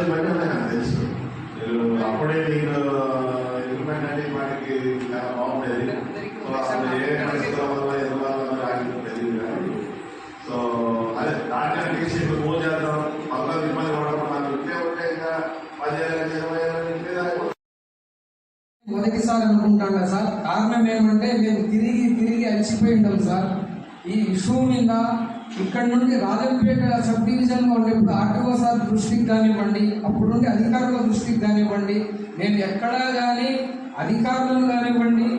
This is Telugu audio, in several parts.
ఇవన్నీ ఉన్నాయి నాకు తెలుసు. మీరు అప్పుడే మీరు ఇంప్లిమెంట్ అంటే వాటికి చాలా బాగుండేది. సో అసలు ఏ పరిస్థితుల వల్ల ఎదురు తెలియదు కానీ సో అదే దాంట్లో తీసి ఇప్పుడు ఫోన్ చేద్దాం పక్కన ఇబ్బంది పడడం నాకు ఉంటే ఇంకా 10,20,000 మొదటిసారి అనుకుంటాం కదా సార్. కారణం ఏమంటే మేము తిరిగి అలసిపోయి ఉంటాం సార్. ఈ ఇష్యూ మీద ఇక్కడ నుండి రాజంపేట సబ్ డివిజన్లో ఉండేప్పుడు ఆర్టీఓ సార్ దృష్టికి కానివ్వండి, అప్పుడుండి అధికారుల దృష్టికి కానివ్వండి, మేము ఎక్కడా కానీ అధికారులను కానివ్వండి,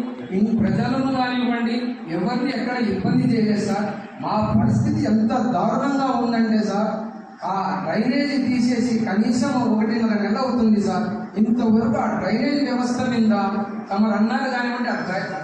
ప్రజలను కానివ్వండి, ఎవరిని ఎక్కడ ఇబ్బంది చేయలేదు సార్. మా పరిస్థితి ఎంత దారుణంగా ఉందంటే సార్, ఆ డ్రైనేజీ తీసేసి కనీసం 1.5 నెల అవుతుంది సార్. ఇంతవరకు ఆ డ్రైనేజ్ వ్యవస్థ మీద తమరు అన్నారు కానివ్వండి, ఆ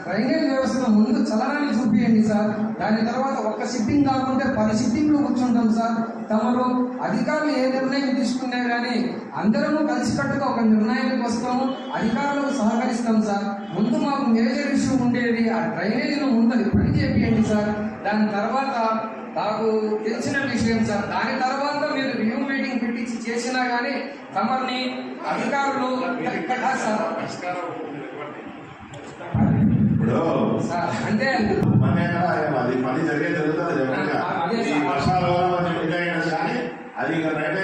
డ్రైనేజ్ వ్యవస్థ ముందు చలనాన్ని చూపించండి సార్. దాని తర్వాత ఒక్క సిట్టింగ్ కాకుంటే 10 సిట్టింగ్లు కూర్చుంటాం సార్. తమరు అధికారులు ఏ నిర్ణయం తీసుకున్నా కానీ అందరము కలిసికట్టుగా ఒక నిర్ణయానికి వస్తాము, అధికారులకు సహకరిస్తాం సార్. ముందు మాకు మేజర్ ఇష్యూ ఉండేది ఆ డ్రైనేజీలో ముందు అది పని చేపియండి సార్. దాని తర్వాత నాకు తెలిసిన విషయం సార్, దాని తర్వాత మీరు రివ్యూ మీటింగ్ పెట్టించి చేసినా కానీ తమని అధికారులు ఇప్పుడు అంటే పని జరిగే జరుగుతుంది. వర్షాల వల్ల కొంచెం ఇదైనా కానీ అది ఇక రైట్